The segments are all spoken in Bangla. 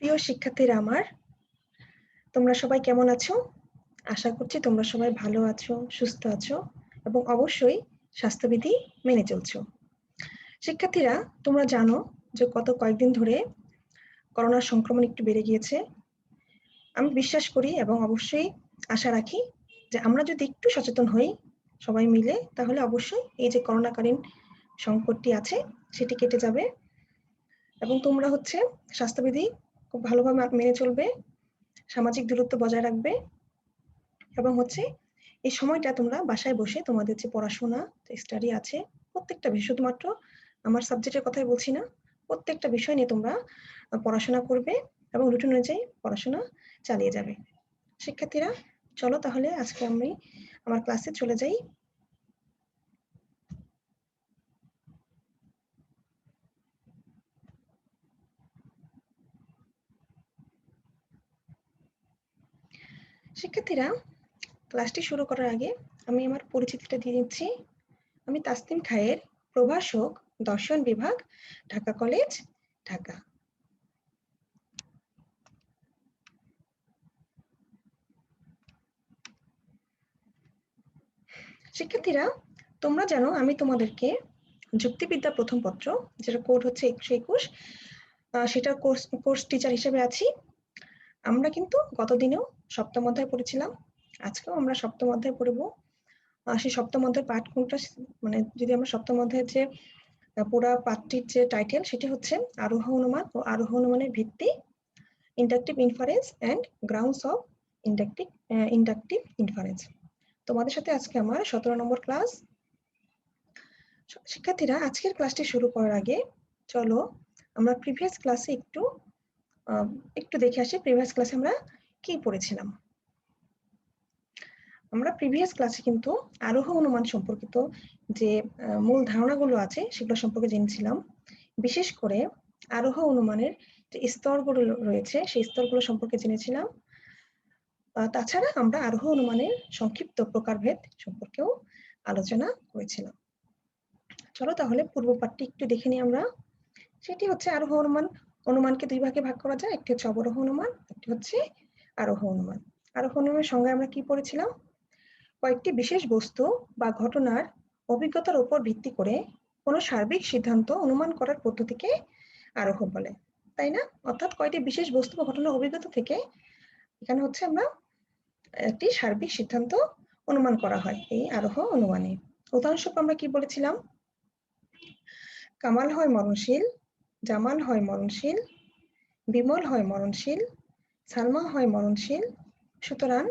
প্রিয় শিক্ষার্থীরা আমার, তোমরা সবাই কেমন আছো? আশা করছি তোমরা সবাই ভালো আছো, সুস্থ আছো এবং অবশ্যই স্বাস্থ্যবিধি মেনে চলছো। শিক্ষার্থীরা, তোমরা জানো যে গত কয়েকদিন ধরে করোনার সংক্রমণ একটু বেড়ে গিয়েছে। আমি বিশ্বাস করি এবং অবশ্যই আশা রাখি যে আমরা যদি একটু সচেতন হই সবাই মিলে, তাহলে অবশ্যই এই যে করোনাকালীন সংকটটি আছে সেটি কেটে যাবে এবং তোমরা স্বাস্থ্যবিধি খুব ভালোভাবে মেনে চলবে, সামাজিক দূরত্ব বজায় রাখবে এবং এই সময়টা তোমরা বাসায় বসে তোমাদের যে পড়াশোনা স্টাডি আছে প্রত্যেকটা বিষয়, শুধুমাত্র আমার সাবজেক্টের কথাই বলছি না, প্রত্যেকটা বিষয় নিয়ে তোমরা পড়াশোনা করবে এবং রুটিন অনুযায়ী পড়াশোনা চালিয়ে যাবে। শিক্ষার্থীরা, চলো তাহলে আজকে আমি আমার ক্লাসে চলে যাই। শিক্ষার্থীরা, ক্লাসটি শুরু করার আগে আমি আমার পরিচিতিটা দিয়ে দিচ্ছি। আমি তাসনিম খায়ের, প্রভাষক, দর্শন বিভাগ, ঢাকা কলেজ, ঢাকা। শিক্ষার্থীরা, তোমরা জানো আমি তোমাদেরকে যুক্তিবিদ্যা প্রথম পত্র, যেটা কোড হচ্ছে 121, সেটা কোর্স টিচার হিসেবে আছি। আমরা কিন্তু গতদিনেও সপ্তম অধ্যায় পড়েছিলাম, আজকেও আমরা সপ্তম অধ্যায় পড়ব। সেই সপ্তম অধ্যায়ের পাঠ কোনটা, মানে যদি আমরা সপ্তম অধ্যায়ের যে পুরা পাঠটির যে টাইটেল সেটি হচ্ছে আরোহ অনুমান ও আরোহ অনুমানের ভিত্তি, inductive inference and grounds of inductive inference. তোমাদের সাথে আজকে আমার 17 নম্বর ক্লাস। শিক্ষার্থীরা, আজকের ক্লাসটি শুরু করার আগে চলো আমরা প্রিভিয়াস ক্লাসে একটু দেখে আসি প্রিভিয়াস ক্লাসে আমরা কি পড়েছিলাম। আমরা প্রিভিয়াস ক্লাসে কিন্তু আরোহ অনুমান সম্পর্কিত যে মূল ধারণাগুলো আছে সেগুলো সম্পর্কে জেনেছিলাম। বিশেষ করে আরোহ অনুমানের যে স্তরগুলো রয়েছে সেই স্তরগুলো সম্পর্কে জেনেছিলাম। তাছাড়া আমরা আরোহ অনুমানের সংক্ষিপ্ত প্রকারভেদ সম্পর্কেও আলোচনা করেছিলাম। চলো তাহলে পূর্ব পাঠটি একটু দেখে নিই আমরা। সেটি হচ্ছে আরোহ অনুমান। অনুমানকে দুই ভাগে ভাগ করা যায়, একটি হচ্ছে অবরোহ অনুমান, একটি হচ্ছে আরোহ অনুমান। আরোহ অনুমানের সঙ্গে আমরা কি পড়েছিলাম? কয়েকটি বিশেষ বস্তু বা ঘটনার অভিজ্ঞতার উপর ভিত্তি করে কোনো সার্বিক সিদ্ধান্ত অনুমান করার পদ্ধতিকে আরোহ বলে, তাই না? অর্থাৎ কয়েকটি বিশেষ বস্তু বা ঘটনার অভিজ্ঞতা থেকে এখানে আমরা একটি সার্বিক সিদ্ধান্ত অনুমান করা হয় এই আরোহ অনুমানে। উদাহরণস্বরূপ আমরা কি বলেছিলাম? কামাল হয় মরণশীল, জামাল হয় মরণশীল, বিমল হয় মরণশীল, সালমা হয় মরণশীল, সুতরাং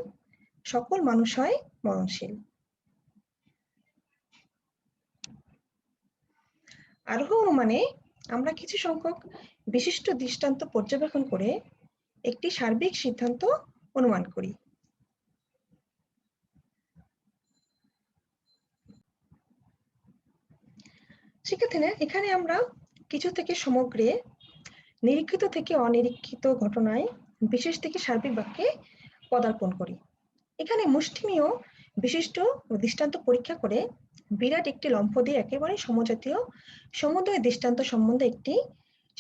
সকল মানুষ হয় মরণশীল। আরোহ অনুমানে আমরা কিছু সংখ্যক বিশিষ্ট দৃষ্টান্ত পর্যবেক্ষণ করে একটি সার্বিক সিদ্ধান্ত অনুমান করি। শিক্ষার্থীরা, এখানে আমরা কিছু থেকে সমগ্রে, নিরীক্ষিত থেকে অনিরীক্ষিত ঘটনায়, বিশেষ থেকে সার্বিক বাক্যে পদার্পণ করি। এখানে মুষ্টিমেয় বিশিষ্ট দৃষ্টান্ত পরীক্ষা করে বিরাট একটি লম্ফ দিয়ে একেবারে সমজাতীয় সমুদয় দৃষ্টান্ত সম্বন্ধে একটি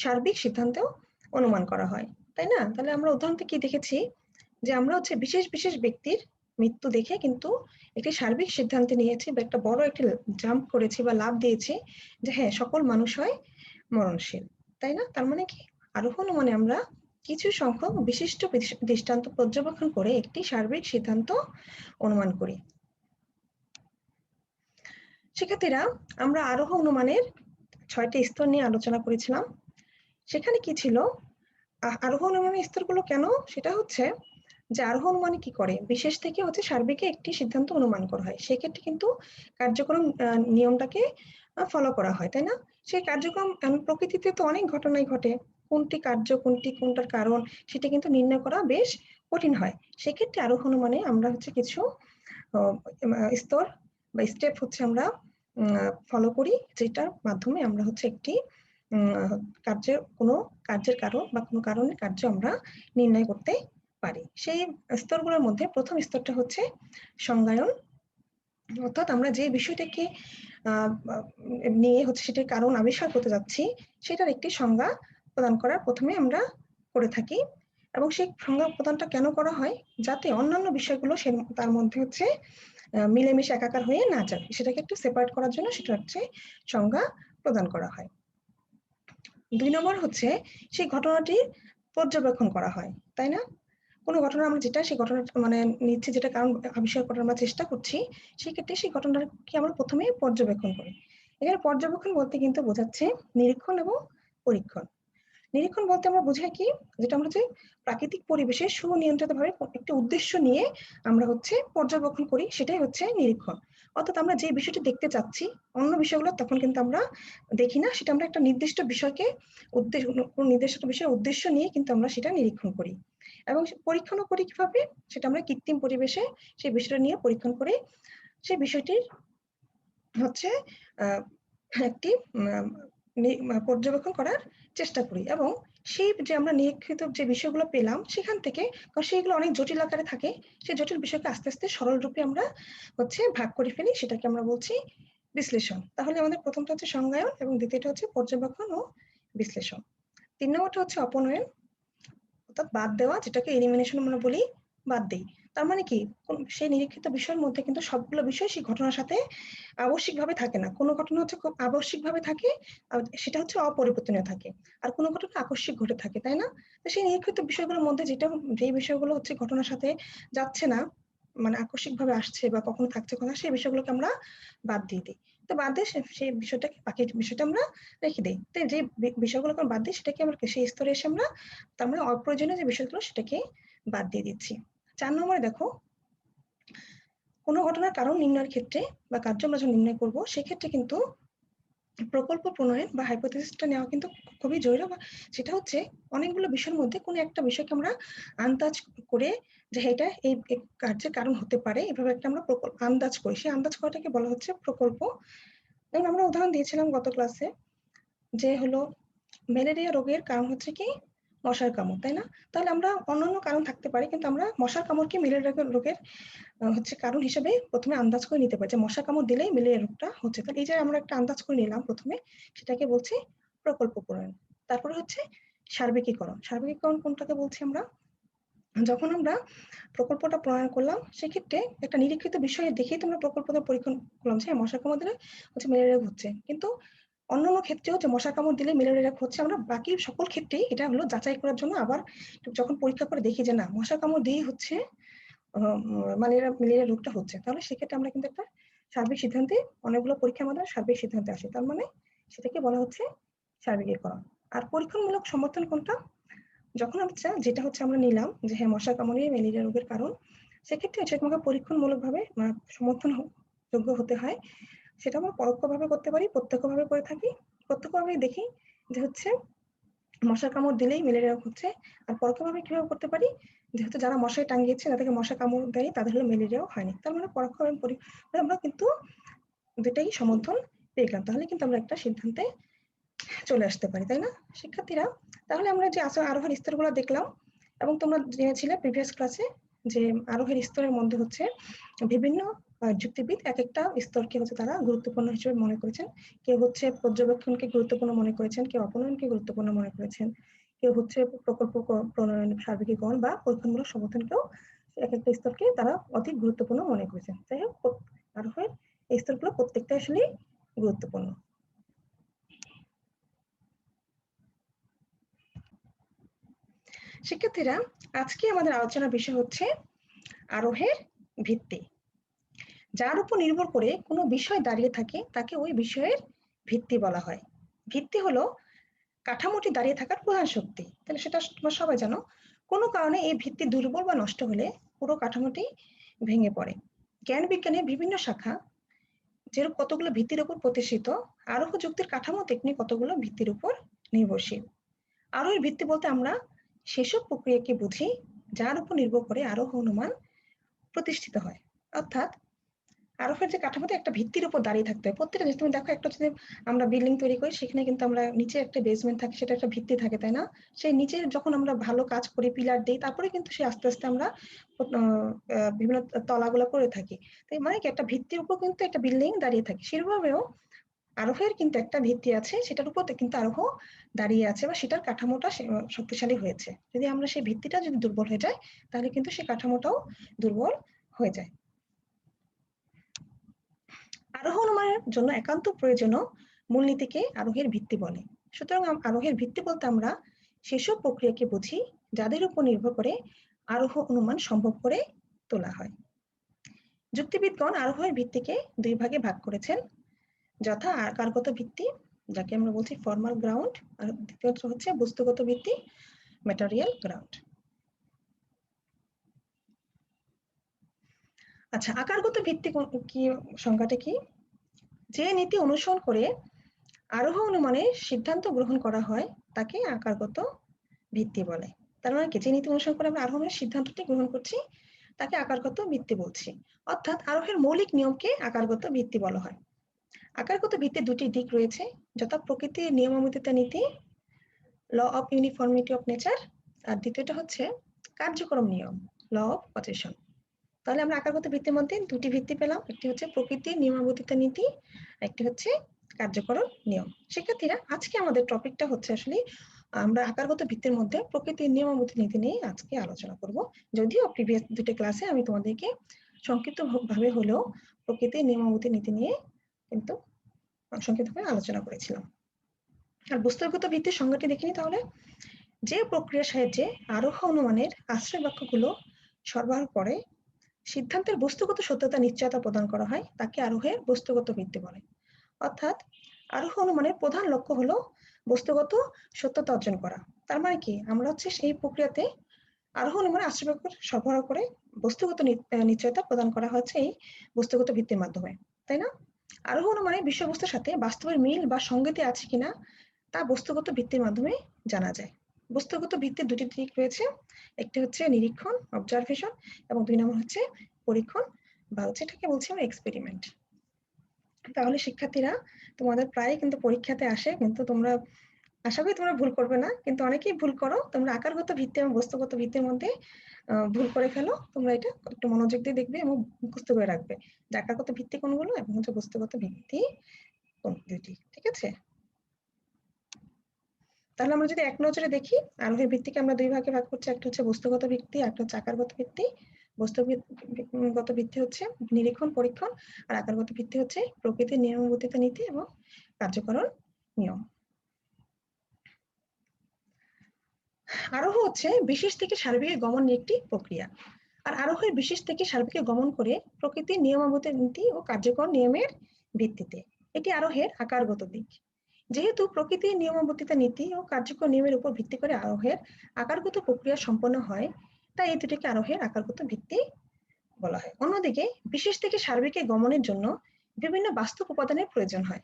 সার্বিক সিদ্ধান্ত অনুমান করা হয়, তাই না? তাহলে আমরা উদাহরণে কি দেখেছি যে আমরা বিশেষ বিশেষ ব্যক্তির মৃত্যু দেখে কিন্তু একটি সার্বিক সিদ্ধান্তে নিয়েছি বা একটা বড় একটি জাম্প করেছি বা লাভ দিয়েছি যে হ্যাঁ, সকল মানুষ হয় মরণশীল, তাই না? তার মানে কি, আরোহ অনুমানে আমরা কিছু সংখ্যক বিশিষ্ট দৃষ্টান্ত পর্যবেক্ষণ করে একটি সার্বিক সিদ্ধান্ত অনুমান করি। শিক্ষার্থীরা, আমরা আরোহ অনুমানের 6টি স্তর নিয়ে আলোচনা করেছিলাম। সেখানে কি ছিল? আরোহ অনুমানের স্তরগুলো কেন? সেটা হচ্ছে যে আরোহ অনুমানে কি করে, বিশেষ থেকে সার্বিকে একটি সিদ্ধান্ত অনুমান করা হয়, সেক্ষেত্রে কিন্তু কার্যক্রম নিয়মটাকে ফলো করা হয়, তাই না? সেই কার্যক্রম প্রকৃতিতে তো অনেক ঘটনাই ঘটে, কোনটি কার্য কোনটার কারণ সেটা কিন্তু নির্ণয় করা বেশ কঠিন হয়। সেক্ষেত্রে আরোহ অনুমানে আমরা কিছু স্তর বা স্টেপ আমরা ফলো করি, যেটার মাধ্যমে আমরা একটি কোনো কার্যের কারণ বা কোনো কারণের কার্য আমরা নির্ণয় করতে পারি। সেই স্তরগুলোর মধ্যে প্রথম স্তরটা হচ্ছে সংজ্ঞায়ন, অর্থাৎ আমরা যে বিষয়টাকে নিয়ে সেটার কারণ আবিষ্কার করতে যাচ্ছি সেটার একটি সংজ্ঞা প্রদান করার প্রথমে আমরা করে থাকি এবং সেই সংজ্ঞা প্রদানটা কেন করা হয়, যাতে অন্যান্য বিষয়গুলো তার মধ্যে হচ্ছে মিলেমিশে একাকার হয়ে না যায়, সেটাকে একটু সেপারেট করার জন্য সেটা হচ্ছে সংজ্ঞা প্রদান করা হয়। ২ নম্বর হচ্ছে সেই ঘটনাটির পর্যবেক্ষণ করা হয়, তাই না? কোনো ঘটনা আমরা যেটা সেই ঘটনা মানে নিচ্ছি, যেটা কারণ আবিষ্কার করার আমরা চেষ্টা করছি, সেক্ষেত্রে সেই ঘটনাটাকে আমরা প্রথমে পর্যবেক্ষণ করি। এখানে পর্যবেক্ষণ বলতে কিন্তু বোঝাচ্ছে নিরীক্ষণ এবং পরীক্ষণ। নিরীক্ষণ বলতে আমরা বোঝাই কি, যেটা আমরা যে প্রাকৃতিক পরিবেশে সুনিয়ন্ত্রিতভাবে একটি উদ্দেশ্য নিয়ে আমরা হচ্ছে পর্যবেক্ষণ করি, সেটাই হচ্ছে নিরীক্ষণ। অর্থাৎ আমরা যে বিষয়টি দেখতে চাচ্ছি, অন্য বিষয়গুলো তখন কিন্তু আমরা দেখি না, সেটা আমরা একটা নির্দিষ্ট বিষয়কে কোনো নির্দিষ্ট বিষয়ের উদ্দেশ্য নিয়ে কিন্তু আমরা সেটা নিরীক্ষণ করি। এবং পরীক্ষণও করি কিভাবে, সেটা আমরা কৃত্রিম পরিবেশে সেই বিষয়টা নিয়ে পরীক্ষণ করে সেই বিষয়টির হচ্ছে একটি পর্যবেক্ষণ করার চেষ্টা করি এবং সেই যে আমরা নিরীক্ষিত যে বিষয়গুলো পেলাম সেখান থেকে, কারণ সেইগুলো অনেক জটিল আকারে থাকে, সেই জটিল বিষয়কে আস্তে আস্তে সরল রূপে আমরা হচ্ছে ভাগ করে ফেলি, সেটাকে আমরা বলছি বিশ্লেষণ। তাহলে আমাদের প্রথমটা হচ্ছে সংজ্ঞায়ন এবং দ্বিতীয়টা হচ্ছে পর্যবেক্ষণ ও বিশ্লেষণ। ৩ নম্বরটা হচ্ছে অপনয়ন, অর্থাৎ বাদ দেওয়া, যেটাকে এলিমিনেশন আমরা বলি, বাদ দেই। তার মানে কি, সেই নিরীক্ষিত বিষয়ের মধ্যে কিন্তু সবগুলো বিষয় সেই ঘটনার সাথে আবশ্যিকভাবে থাকে না। কোনো ঘটনা হচ্ছে খুব আবশ্যিকভাবে থাকে, সেটা হচ্ছে অপরিবর্তনীয় থাকে। আর কোনো ঘটনা আকস্মিক ঘটে থাকে, তাই না? তো সেই নিরীক্ষিত বিষয়গুলোর মধ্যে যে বিষয়গুলো হচ্ছে ঘটনার সাথে যাচ্ছে না, মানে আকস্মিকভাবে আসছে বা কখনো থাকছে কখনো, সেই বিষয়গুলোকে আমরা বাদ দিয়ে দিই। তো বাদ দিয়ে সেই বিষয়টাকে, বাকি বিষয়টা আমরা রেখে দিই। তো যে বিষয়গুলোকে আমরা বাদ দিই, সেটাকে আমরা সেই স্তরে এসে আমরা তার মানে অপ্রয়োজনীয় যে বিষয়গুলো সেটাকে বাদ দিয়ে দিচ্ছি। ৪ নম্বরে দেখো, কোনো ঘটনার কারণ নির্ণয়ের ক্ষেত্রে বা কার্য আমরা যখন নির্ণয় করবো, সেক্ষেত্রে কিন্তু প্রকল্প প্রণয়ন বা হাইপোথিসিসটা নেওয়া কিন্তু খুবই জরুরি। সেটা হচ্ছে অনেকগুলো বিষয়ের মধ্যে কোনো একটা বিষয়কে আমরা আন্দাজ করে যে এটা এই কার্যের কারণ হতে পারে, এভাবে একটা আমরা আন্দাজ করি। সেই আন্দাজ করাটাকে বলা হচ্ছে প্রকল্প। যেমন আমরা উদাহরণ দিয়েছিলাম গত ক্লাসে, যে হলো ম্যালেরিয়া রোগের কারণ হচ্ছে কি মশার কামড়, তাই না? তাহলে আমরা অন্যান্য কারণ থাকতে পারে, কিন্তু আমরা মশার কামড়কে ম্যালেরিয়া রোগের হচ্ছে কারণ হিসেবে প্রথমে আন্দাজ করে নিতে পারি যে মশা কামড় দিলেই ম্যালেরিয়া রোগটা হচ্ছে। তাহলে এই যে আমরা একটা আন্দাজ করে নিলাম প্রথমে, সেটাকে বলছি প্রকল্প প্রণয়ন। তারপরে হচ্ছে সার্বিকীকরণ। সার্বিকীকরণ কোনটাকে বলছি আমরা, যখন আমরা প্রকল্পটা প্রণয়ন করলাম, সেক্ষেত্রে একটা নিরীক্ষিত বিষয় দেখেই তোমরা প্রকল্পটা পরীক্ষণ করলাম যে মশা কামড় দিলে হচ্ছে ম্যালেরিয়া রোগ হচ্ছে, কিন্তু অন্যান্য ক্ষেত্রেও যে মশা কামড় দিলে ম্যালেরিয়া রোগ হচ্ছে, আমরা বাকি সকল ক্ষেত্রেই এটা হলো যাচাই করার জন্য আবার যখন পরীক্ষা করে দেখি যে না মশা কামড় দিয়েই হচ্ছে ম্যালেরিয়া রোগটা হচ্ছে, তাহলে সেক্ষেত্রে আমরা কিন্তু একটা সার্বিক সিদ্ধান্তে, অনেকগুলো পরীক্ষার মাধ্যমে সার্বিক সিদ্ধান্তে আসি। তার মানে সেটাকে বলা হচ্ছে সার্বিকীকরণ। আর পরীক্ষণমূলক সমর্থন কোনটা, যখন যেটা হচ্ছে আমরা নিলাম যে হ্যাঁ মশা কামড়ে ম্যালেরিয়া রোগের কারণ, সেক্ষেত্রে সেটা আমাকে পরীক্ষণমূলকভাবে সমর্থন যোগ্য হতে হয়। সেটা আমরা পরোক্ষভাবে করতে পারি, প্রত্যক্ষভাবে করে থাকি। প্রত্যক্ষভাবে দেখি যে হচ্ছে মশার কামড় দিলেই ম্যালেরিয়া হচ্ছে, আর পরোক্ষভাবে কিভাবে করতে পারি, যেহেতু যারা মশায় টাঙ্গিয়েছে তাদেরকে মশা কামড় দেয়, তাদের হলো ম্যালেরিয়াও হয়নি। তার মানে পরোক্ষভাবে আমরা কিন্তু দুটাই সমর্থন পেয়ে গেলাম, তাহলে কিন্তু আমরা একটা সিদ্ধান্তে চলে আসতে পারি, তাই না শিক্ষার্থীরা? তাহলে আমরা যে আরোহের স্তরগুলো দেখলাম, এবং তোমরা জেনেছিলে প্রিভিয়াস ক্লাসে যে আরোহের স্তরের মধ্যে হচ্ছে বিভিন্ন যুক্তিবিদ এক একটা স্তরকে হচ্ছে তারা গুরুত্বপূর্ণ হিসেবে মনে করেছেন। কেউ হচ্ছে পর্যবেক্ষণকে গুরুত্বপূর্ণ মনে করেছেন, কেউ অপনয়নকে গুরুত্বপূর্ণ মনে করেছেন, কেউ হচ্ছে প্রকল্প প্রণয়ন, সার্বিকীকরণ বা পরীক্ষণমূলক সমর্থনকেও এক একটা স্তরকে তারা অধিক গুরুত্বপূর্ণ মনে করেছেন। যাই হোক, আরোহের এই স্তরগুলো প্রত্যেকটা আসলে গুরুত্বপূর্ণ। শিক্ষার্থীরা, আজকে আমাদের আলোচনার বিষয় হচ্ছে আরোহের ভিত্তি। যার উপর নির্ভর করে কোনো বিষয় দাঁড়িয়ে থাকে তাকে ওই বিষয়ের ভিত্তি বলা হয়। ভিত্তি হলো কাঠামোটি দাঁড়িয়ে থাকার প্রধান শক্তি। তাহলে সেটা তোমরা সবাই জানো। কোনো কারণে এই ভিত্তি দুর্বল বা নষ্ট হলে পুরো কাঠামোটি ভেঙে পড়ে। জ্ঞান বিজ্ঞানের বিভিন্ন শাখা যেরূপ কতগুলো ভিত্তির উপর প্রতিষ্ঠিত, আরোহ যুক্তির কাঠামো তেমনি কতগুলো ভিত্তির উপর নির্ভরশীল। আরোহের ভিত্তি বলতে আমরা সেসব প্রক্রিয়াকে বুঝি যার উপর নির্ভর করে আরোহ অনুমান প্রতিষ্ঠিত হয়। অর্থাৎ আরোহের যে কাঠামোতে একটা ভিত্তির উপর দাঁড়িয়ে থাকতে হয়। প্রত্যেকটা জিনিস তুমি দেখো, একটা যদি আমরা বিল্ডিং তৈরি করি, সেখানে কিন্তু আমরা নিচে একটা বেসমেন্ট থাকে, সেটা একটা ভিত্তি থাকে, তাই না? সেই নিচে যখন আমরা ভালো কাজ করি, পিলার দিই, তারপরে কিন্তু সে আস্তে আস্তে আমরা বিভিন্ন তলাগুলো করে থাকি। তাই মানে কি একটা ভিত্তির উপর কিন্তু একটা বিল্ডিং দাঁড়িয়ে থাকে। সেভাবেও আরোহের কিন্তু একটা ভিত্তি আছে, সেটার উপর কিন্তু আরোহ দাঁড়িয়ে আছে বা সেটার কাঠামোটা শক্তিশালী হয়েছে। যদি আমরা সেই ভিত্তিটা যদি দুর্বল হয়ে যায় তাহলে কিন্তু সেই কাঠামোটাও দুর্বল হয়ে যায়। আরোহ অনুমানের জন্য একান্ত প্রয়োজনীয় মূলনীতিকে আরোহের ভিত্তি বলে। সুতরাং আরোহের ভিত্তি বলতে আমরা সেসব প্রক্রিয়াকে বুঝি যাদের উপর নির্ভর করে আরোহ অনুমান সম্ভব করে তোলা হয়। যুক্তিবিদগণ আরোহের ভিত্তিকে দুই ভাগে ভাগ করেছেন, যথা আকারগত ভিত্তি, যাকে আমরা বলছি ফর্মাল গ্রাউন্ড, আর দ্বিতীয়ত হচ্ছে বস্তুগত ভিত্তি, ম্যাটেরিয়াল গ্রাউন্ড। আচ্ছা, আকারগত ভিত্তি কি, সংজ্ঞাটা কি? যে নীতি অনুসরণ করে আরোহ অনুমানের সিদ্ধান্ত গ্রহণ করা হয় তাকে আকারগত ভিত্তি বলে। তার মানে কি, যে নীতি অনুসরণ করে আমরা আরোহণের সিদ্ধান্তটি গ্রহণ করছি তাকে আকারগত ভিত্তি বলছি। অর্থাৎ আরোহের মৌলিক নিয়মকে আকারগত ভিত্তি বলা হয়। আকারগত ভিত্তির দুটি দিক রয়েছে, যথা প্রকৃতির নিয়মাবর্তিতা নীতি, law of uniformity of nature, আর দ্বিতীয়টা হচ্ছে কার্যক্রম নিয়ম, ল অফ পজিশন। তাহলে আমরা আকারগত ভিত্তির মধ্যে দুটি ভিত্তি পেলাম, একটি হচ্ছে প্রকৃতির নিয়মাবর্তিতা নীতি, একটি হচ্ছে কার্যকরণ নিয়ম। শিক্ষার্থীরা, আজকে আমাদের টপিকটা হচ্ছে আসলে আমরা আকারগত ভিত্তির মধ্যে প্রকৃতির নিয়মাবর্তিতা নীতি নিয়ে আজকে আলোচনা করব। যদিও প্রিভিয়াস দুটো ক্লাসে আমি তোমাদেরকে সংক্ষিপ্ত ভাবে হলেও প্রকৃতির নিয়মাবর্তিতা নীতি নিয়ে কিন্তু সংক্ষিপ্তভাবে আলোচনা করেছিলাম। আর বস্তুগত ভিত্তির সংজ্ঞাটি দেখিনি তাহলে, যে প্রক্রিয়ার সাহায্যে আরোহ অনুমানের আশ্রয় বাক্যগুলো সরবরাহ করে সিদ্ধান্তের বস্তুগত সত্যতা নিশ্চয়তা প্রদান করা হয় তাকে আরোহের বস্তুগত ভিত্তি বলে। অর্থাৎ আরোহ অনুমানের প্রধান লক্ষ্য হলো বস্তুগত সত্যতা অর্জন করা। তার মানে কি, আমরা হচ্ছে সেই প্রক্রিয়াতে আরোহ অনুমানের আশ্রয় বাক্য সরবরাহ করে বস্তুগত নিশ্চয়তা প্রদান করা হচ্ছে এই বস্তুগত ভিত্তির মাধ্যমে, তাই না? আরোহ অনুমানের বিষয়বস্তুর সাথে বাস্তবের মিল বা সঙ্গতি আছে কিনা তা বস্তুগত ভিত্তির মাধ্যমে জানা যায়। বস্তুগত ভিত্তির দুটি দিক রয়েছে, একটি হচ্ছে নিরীক্ষণ, অবজারভেশন, এবং দুই নম্বর হচ্ছে পরীক্ষণ, বা হচ্ছে এটাকে বলছি আমরা এক্সপেরিমেন্ট। তাহলে শিক্ষার্থীরা, তোমাদের প্রায় কিন্তু পরীক্ষাতে আসে, কিন্তু তোমরা আশা করি তোমরা ভুল করবে না, কিন্তু অনেকেই ভুল করো। তোমরা আকারগত ভিত্তি এবং বস্তুগত ভিত্তির মধ্যে ভুল করে ফেলো। তোমরা এটা একটু মনোযোগ দিয়ে দেখবে এবং মুখস্থ করে রাখবে যে আকারগত ভিত্তি কোনগুলো এবং হচ্ছে বস্তুগত ভিত্তি কোন দুটি। ঠিক আছে? তাহলে আমরা যদি এক নজরে দেখি, আরোহের ভিত্তিকে আমরা দুই ভাগে ভাগ করছি, একটা হচ্ছে বস্তুগত ভিত্তি, একটা হচ্ছে আকারগত ভিত্তি। বস্তুগত ভিত্তি হচ্ছে নিরীক্ষণ, পরীক্ষণ, আর আকারগত ভিত্তি হচ্ছে প্রকৃতির নিয়মাবর্তিতা নীতি এবং কার্যকরণ নিয়ম। আরোহ হচ্ছে বিশেষ থেকে সার্বিক গমনের একটি প্রক্রিয়া, আর আরোহের বিশেষ থেকে সার্বিক গমন করে প্রকৃতির নিয়মাবর্তিতা নীতি ও কার্যকর নিয়মের ভিত্তিতে। এটি আরোহের আকারগত দিক। যেহেতু প্রকৃতির নিয়মাবর্তিতা নীতি ও কার্যকর নিয়মের উপর ভিত্তি করে আরোহের আকারগত প্রক্রিয়া সম্পন্ন হয়, তাই এই দুটিকে আরোহের আকারগত ভিত্তি বলা হয়। অন্যদিকে বিশেষ থেকে সার্বিকে গমনের জন্য বিভিন্ন বাস্তব উপাদানের প্রয়োজন হয়।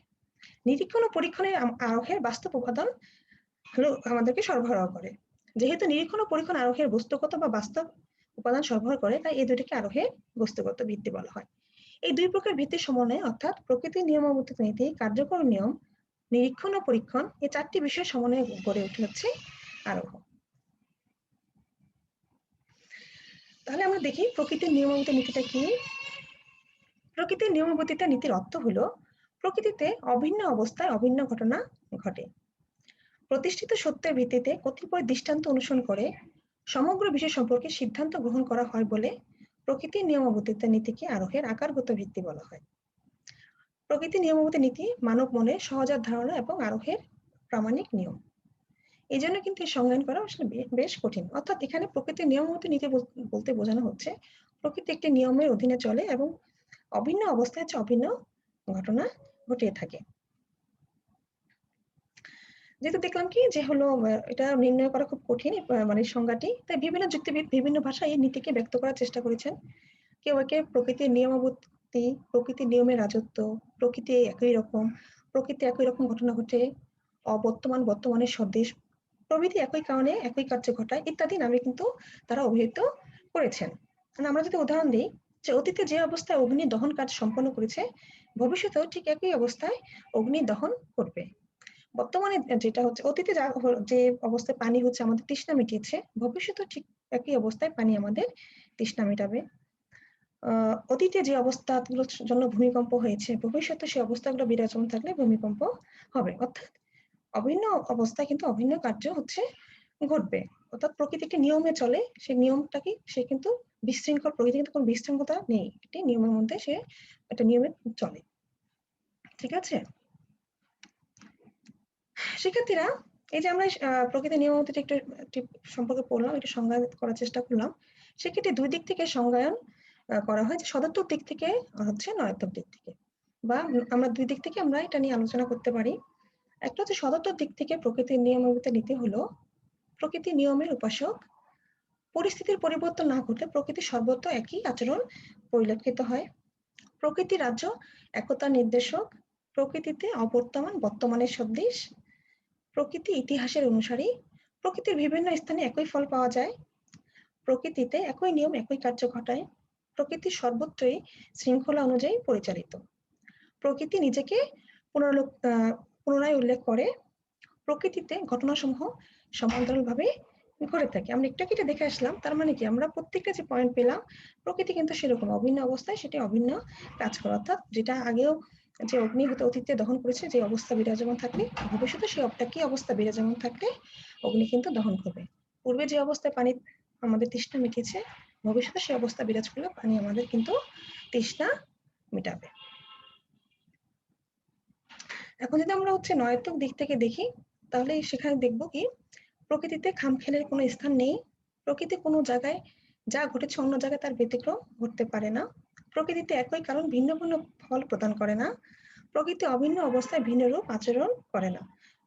নিরীক্ষণ ও পরীক্ষণের আরোহের বাস্তব উপাদান হলো আমাদেরকে সরবরাহ করে। যেহেতু নিরীক্ষণ ও পরীক্ষণ আরোহের বস্তুগত বা বাস্তব উপাদান সরবরাহ করে, তাই এই দুটিকে আরোহের বস্তুগত ভিত্তি বলা হয়। এই দুই প্রকার ভিত্তির সমন্বয়ে, অর্থাৎ প্রকৃতির নিয়মাবর্তিতা নীতি, কার্যকর নিয়ম, নিরীক্ষণ ও পরীক্ষণ, এই চারটি বিষয় সমন্বয়ে গড়ে উঠে হচ্ছে আরোহ। তাহলে আমরা দেখি প্রকৃতির নিয়মাবর্তিতা নীতিটা কি। প্রকৃতির নিয়মাবর্তিতা নীতির অর্থ হলো প্রকৃতিতে অভিন্ন অবস্থায় অভিন্ন ঘটনা ঘটে। প্রতিষ্ঠিত সত্যের ভিত্তিতে কতিপয় দৃষ্টান্ত অনুসরণ করে সমগ্র বিষয় সম্পর্কে সিদ্ধান্ত গ্রহণ করা হয় বলে প্রকৃতির নিয়মাবর্তিতা নীতিকে আরোহের আকারগত ভিত্তি বলা হয়। প্রকৃতির নিয়মাবর্তিতা নীতি মানব মনের সহজাত ধারণা এবং আরোহের প্রামাণিক নিয়ম। এই জন্য কিন্তু এই সংজ্ঞায়ন করা আসলে বেশ কঠিন। অর্থাৎ এখানে প্রকৃতির নিয়মাবর্তিতা নীতি বলতে বোঝানো হচ্ছে প্রকৃতি একটি নিয়মের অধীনে চলে এবং অভিন্ন অবস্থায় অভিন্ন ঘটনা ঘটিয়ে থাকে। যেহেতু দেখলাম কি যে হলো এটা নির্ণয় করা খুব কঠিন, মানে সংজ্ঞাটি, তাই বিভিন্ন যুক্তিবিদ বিভিন্ন ভাষায় এই নীতিকে ব্যক্ত করার চেষ্টা করেছেন। কেউ একে প্রকৃতির নিয়মাবর্তি, প্রকৃতির নিয়মের রাজত্ব, প্রকৃতি একই রকম, প্রকৃতি একই রকম ঘটনা ঘটে, বর্তমানের সদৃশ প্রভৃতি একই কারণে একই কার্য ঘটায় ইত্যাদি নামে কিন্তু তারা অভিহিত করেছেন। আমরা যদি উদাহরণ দিই, যে অতীতে যে অবস্থায় অগ্নি দহন কাজ সম্পন্ন করেছে ভবিষ্যতেও ঠিক একই অবস্থায় অগ্নি দহন করবে। বর্তমানে যেটা হচ্ছে, অতীতে যে অবস্থায় পানি হচ্ছে আমাদের তৃষ্ণা মিটিয়েছে, ভবিষ্যতেও ঠিক একই অবস্থায় পানি আমাদের তৃষ্ণা মেটাবে। অতীতে যে অবস্থাগুলোর জন্য ভূমিকম্প হয়েছে ভবিষ্যতে সেই অবস্থাগুলো বিরাজমান থাকলে ভূমিকম্প হবে। অর্থাৎ অভিন্ন অবস্থায় কিন্তু অভিন্ন কার্য হচ্ছে ঘটবে। অর্থাৎ প্রকৃতি একটি নিয়মে চলে, সেই নিয়মটা কি সে কিন্তু বিশৃঙ্খল, প্রকৃতি কিন্তু কোনো বিশৃঙ্খলতা নেই, একটি নিয়মের মধ্যে সে একটা নিয়মে চলে। ঠিক আছে, শিক্ষার্থীরা এই যে আমরা প্রকৃতির নিয়ম মধ্যে একটু সম্পর্কে পড়লাম, একটু সংজ্ঞায়ন করার চেষ্টা করলাম। সেক্ষেত্রে দুই দিক থেকে সংজ্ঞায়ন করা হয়, যে সদাত্মক দিক থেকে আর হচ্ছে নয়াত্মক দিক থেকে, বা আমরা দুই দিক থেকে আমরা এটা নিয়ে আলোচনা করতে পারি। একটা হচ্ছে সদাত্মক দিক থেকে প্রকৃতির নিয়মের নীতি হলো প্রকৃতির নিয়মের উপাসক, পরিস্থিতির পরিবর্তন না ঘটলে প্রকৃতির সর্বত্র একই আচরণ পরিলক্ষিত হয়। প্রকৃতি রাজ্য একতার নির্দেশক, প্রকৃতিতে অবর্তমান বর্তমানের সদৃশ, প্রকৃতি ইতিহাসের অনুসারী, প্রকৃতির বিভিন্ন স্থানে একই ফল পাওয়া যায়, প্রকৃতিতে একই নিয়ম একই কার্য ঘটায়, প্রকৃতি সর্বত্রই শৃঙ্খলা অনুযায়ী পরিচালিত, প্রকৃতি নিজেকে পুনরায় উল্লেখ করে, প্রকৃতিতে ঘটনাসমূহ সমান্তরালভাবে ঘটে থাকে। আমরা একটু এটা দেখে আসলাম, তার মানে কি আমরা প্রত্যেকটা যে পয়েন্ট পেলাম, প্রকৃতি কিন্তু সেরকম অভিন্ন অবস্থায় সেটি অভিন্ন কাজ করে। অর্থাৎ যেটা আগেও যে অগ্নি হতে অতীতে দহন করেছে, যে অবস্থা বিরাজমান থাকলে ভবিষ্যতে সেই একই অবস্থা বিরাজমান থাকলে অগ্নি কিন্তু দহন করবে। পূর্বে যে অবস্থায় পানি আমাদের তৃষ্ণা মিটিয়েছে, ভবিষ্যতে সেই অবস্থা বিরাজ করলে পানি আমাদের কিন্তু তৃষ্ণা মেটাবে। এখন যদি আমরা হচ্ছে নয়াত্মক দিক থেকে দেখি, তাহলে সেখানে দেখব কি প্রকৃতিতে খামখেয়ালির কোনো স্থান নেই, প্রকৃতি কোনো জায়গায় যা ঘটেছে অন্য জায়গায় তার ব্যতিক্রম ঘটতে পারে না, প্রকৃতিতে একই কারণ ভিন্ন ভিন্ন ফল প্রদান করে না, প্রকৃতি অভিন্ন অবস্থায় ভিন্ন রূপ আচরণ করে না,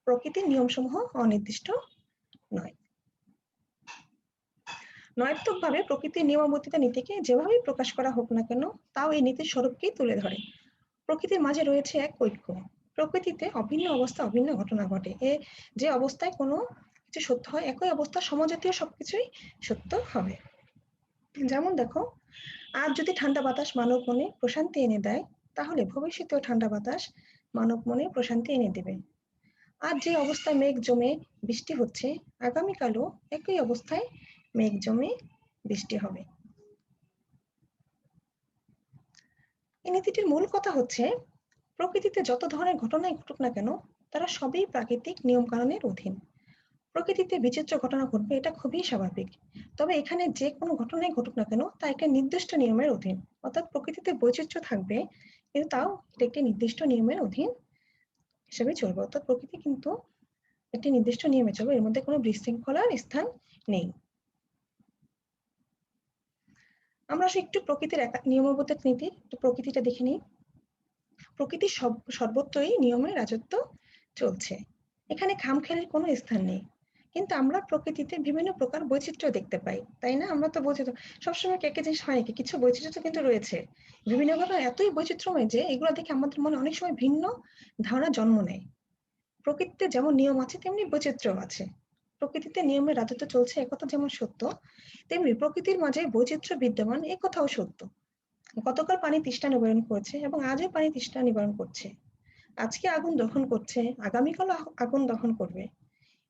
প্রকৃতির নিয়মসমূহ অনির্দিষ্ট নয়। নয়াত্মকভাবে প্রকৃতির নিয়মাবর্তিতা নীতিকে যেভাবেই প্রকাশ করা হোক না কেন, তাও এই নীতির স্বরূপকেই তুলে ধরে। প্রকৃতির মাঝে রয়েছে এক ঐক্য, প্রকৃতিতে অভিন্ন অবস্থা অভিন্ন ঘটনা ঘটে, যে অবস্থায় কোনো কিছু সত্য হয় একই অবস্থা সমজাতীয় সবকিছুই সত্য হবে। যেমন দেখো, আজ যদি ঠান্ডা বাতাস মানব মনে প্রশান্তি এনে দেয়, তাহলে ভবিষ্যতেও ঠান্ডা বাতাস মানব মনে প্রশান্তি এনে দেবে। আজ যে অবস্থায় মেঘ জমে বৃষ্টি হচ্ছে, আগামীকালও একই অবস্থায় মেঘ জমে বৃষ্টি হবে। এই নীতিটির মূল কথা হচ্ছে প্রকৃতিতে যত ধরনের ঘটনাই ঘটুক না কেন, তারা সবই প্রাকৃতিক নিয়ম কানুনের অধীন। প্রকৃতিতে বিচিত্র ঘটনা ঘটবে, এটা খুবই স্বাভাবিক। তবে এখানে যে কোনো ঘটনাই ঘটুক না কেন, তা একটা নির্দিষ্ট নিয়মের অধীন। অর্থাৎ প্রকৃতিতে বৈচিত্র্য থাকবে, কিন্তু তাও এটা একটি নির্দিষ্ট নিয়মের অধীন হিসেবে চলবে। অর্থাৎ প্রকৃতি কিন্তু একটি নির্দিষ্ট নিয়মে চলবে, এর মধ্যে কোনো বিশৃঙ্খলার স্থান নেই। আমরা একটু প্রকৃতির নিয়মাবর্তিত নীতি, একটু প্রকৃতিটা দেখে নিই। প্রকৃতির সর্বত্রই নিয়মের রাজত্ব চলছে, এখানে খামখেয়ালির কোনো স্থান নেই। কিন্তু আমরা প্রকৃতিতে বিভিন্ন প্রকার বৈচিত্র্য দেখতে পাই, তাই না? আমরা তো বৈচিত্র্য সবসময় একই জিনিস হয় নাকি, কিছু বৈচিত্র্য কিন্তু রয়েছে। বিভিন্ন ঘটনা এতই বৈচিত্র্যময় যে এগুলো দেখে আমাদের মনে অনেক সময় ভিন্ন ধারণা জন্ম নেয়। প্রকৃতিতে যেমন নিয়ম আছে তেমনি বৈচিত্র্য আছে। প্রকৃতিতে নিয়মের রাজত্ব চলছে একথা যেমন সত্য, তেমনি প্রকৃতির মাঝে বৈচিত্র্য বিদ্যমান একথাও সত্য। গতকাল পানি তৃষ্ণা নিবারণ করেছে এবং আজও পানি তৃষ্ণা নিবারণ করছে। আজকে আগুন দহন করছে, আগামীকালও আগুন দহন করবে।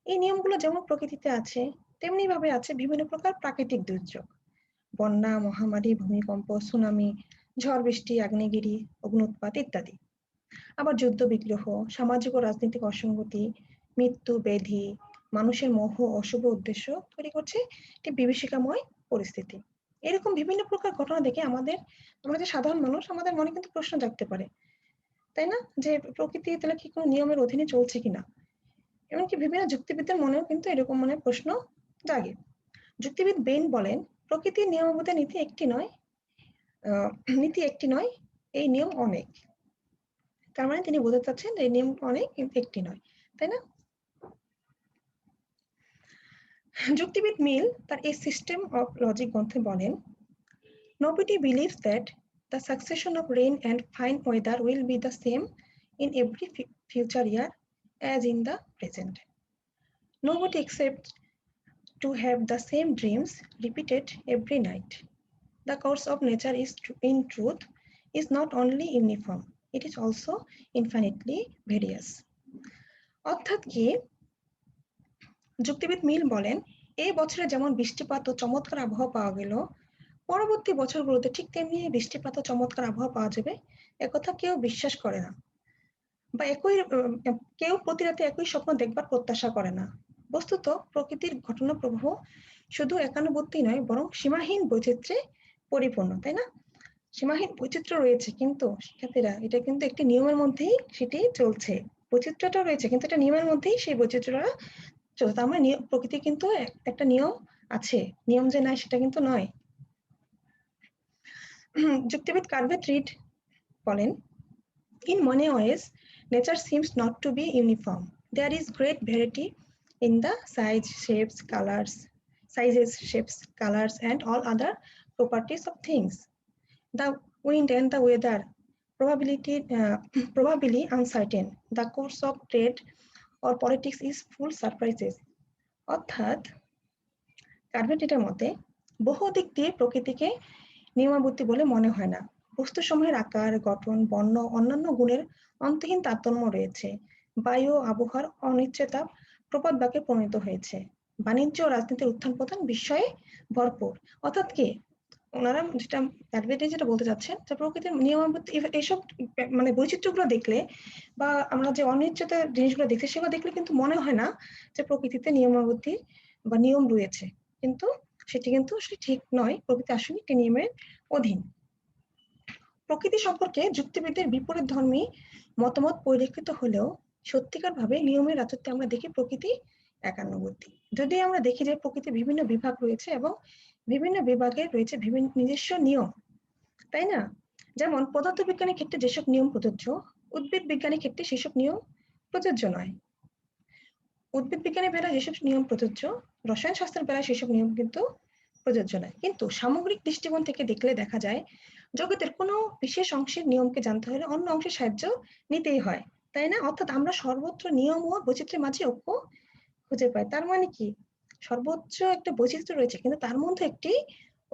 এই নিয়মগুলো যেমন প্রকৃতিতে আছে, তেমনি ভাবে আছে বিভিন্ন প্রকার প্রাকৃতিক দুর্যোগ, বন্যা, মহামারী, ভূমিকম্প, সুনামি, ঝড় বৃষ্টি, আগ্নেয়গিরি, অগ্নুৎপাত ইত্যাদি। আবার যুদ্ধ বিগ্রহ, সামাজিক ও রাজনৈতিক অসঙ্গতি, মৃত্যু, ব্যাধি, মানুষের মোহ, অশুভ উদ্দেশ্য তৈরি করছে একটি বিভীষিকাময় পরিস্থিতি। এরকম বিভিন্ন প্রকার ঘটনা দেখে আমরা যে সাধারণ মানুষ, আমাদের মনে কিন্তু প্রশ্ন জাগতে পারে, তাই না? যে প্রকৃতি তাহলে কি কোনো নিয়মের অধীনে চলছে কিনা। এমনকি বিভিন্ন যুক্তিবিদদের মনেও কিন্তু এরকম প্রশ্ন জাগে। যুক্তিবিদ বেন বলেন, প্রকৃতির নিয়মাবলী নীতি একটি নয়, এই নিয়ম অনেক। তার মানে তিনি বোঝাতে চাচ্ছেন এই নিয়ম অনেক কিন্তু একটি নয়, তাই না? যুক্তিবিদ মিল তার এই সিস্টেম অফ লজিক গ্রন্থে বলেন, nobody believes that the succession of rain and fine weather will be the same in every future year as in the present. Nobody accepts to have the same dreams repeated every night. The course of nature is in truth is not only uniform, it is also infinitely various. অর্থাৎ কি, যুক্তিবিদ মিল বলেন, এই বছরে যেমন বৃষ্টিপাত ও চমৎকার আবহাওয়া পাওয়া গেল, পরবর্তী বছরগুলোতে ঠিক তেমনি বৃষ্টিপাত ও চমৎকার আবহাওয়া পাওয়া যাবে, একথা কেউ বিশ্বাস করে না। বা কেউ প্রতি রাতে একই স্বপ্ন দেখবার প্রত্যাশা করে না। বস্তুত প্রকৃতির ঘটনা প্রবাহ শুধু একান্নবর্তী নয়, বরং সীমাহীন বৈচিত্র্যে পরিপূর্ণ, তাই না? সীমাহীন বৈচিত্র্য রয়েছে, কিন্তু শিক্ষার্থীরা এটা কিন্তু একটি নিয়মের মধ্যেই সেটি চলছে। বৈচিত্র্যটা রয়েছে, কিন্তু এটা নিয়মের মধ্যেই সেই বৈচিত্র্যটা চলছে। তার মানে প্রকৃতি কিন্তু একটা নিয়ম আছে, নিয়ম যে নাই সেটা কিন্তু নয়। যুক্তিবিদ কার্ভেট রিড বলেন, in many ways, nature seems not to be uniform. There is great variety in the sizes, shapes, colors, and all other properties of things. The wind and the weather probably uncertain. The course of trade or politics is full surprises. অর্থাৎ কার্ভেটের মতে বহু দিক দিয়ে প্রকৃতিকে নিয়মাবর্তী বলে মনে হয় না। বস্তুসমূহের আকার, গঠন, বর্ণ, অন্যান্য গুণের অন্তহীন তারতম্য রয়েছে। বায়ু আবহাওয়ার অনিশ্চয়তা প্রবাদ বাক্যে পরিণত হয়েছে। বাণিজ্য ও রাজনীতির উত্থান পতন বিস্ময়ে ভরপুর। অর্থাৎ কি ওনারা যেটা যেটা বলতে চাচ্ছেন যে প্রকৃতির নিয়মাবর্তী এইসব মানে বৈচিত্র্যগুলো দেখলে বা আমরা যে অনিশ্চয়তা জিনিসগুলো দেখছি সেগুলো দেখলে কিন্তু মনে হয় না যে প্রকৃতিতে নিয়মাবর্তী বা নিয়ম রয়েছে, কিন্তু সেটি কিন্তু ঠিক নয়। প্রকৃতি আসলে একটি নিয়মের অধীন। প্রকৃতি সম্পর্কে যুক্তিবিদদের বিপরীত ধর্মী মতামত পরিলক্ষিত হলেও সত্যিকার ভাবে নিয়মের রাজত্বে আমরা দেখি প্রকৃতি একান্নবর্তী। যদি আমরা দেখি যে প্রকৃতির বিভিন্ন বিভাগ রয়েছে এবং বিভিন্ন বিভাগে রয়েছে বিভিন্ন নিজস্ব নিয়ম, তাই না? যেমন পদার্থবিজ্ঞানের ক্ষেত্রে যেসব নিয়ম প্রযোজ্য, উদ্ভিদ বিজ্ঞানের ক্ষেত্রে সেসব নিয়ম প্রযোজ্য নয়। উদ্ভিদ বিজ্ঞানের বেলায় যেসব নিয়ম প্রযোজ্য, রসায়ন শাস্ত্রের বেলায় সেসব নিয়ম কিন্তু প্রযোজ্য নয়। কিন্তু সামগ্রিক দৃষ্টিকোণ থেকে দেখলে দেখা যায় জগতের কোনো বিশেষ অংশের নিয়মকে জানতে হলে অন্য অংশের সাহায্য নিতেই হয়, তাই না? অর্থাৎ আমরা সর্বত্র নিয়ম ও বৈচিত্র্যের মাঝে ঐক্য খুঁজে পাই। তার মানে কি সর্বোচ্চ একটা বৈচিত্র্য রয়েছে, কিন্তু তার মধ্যে একটি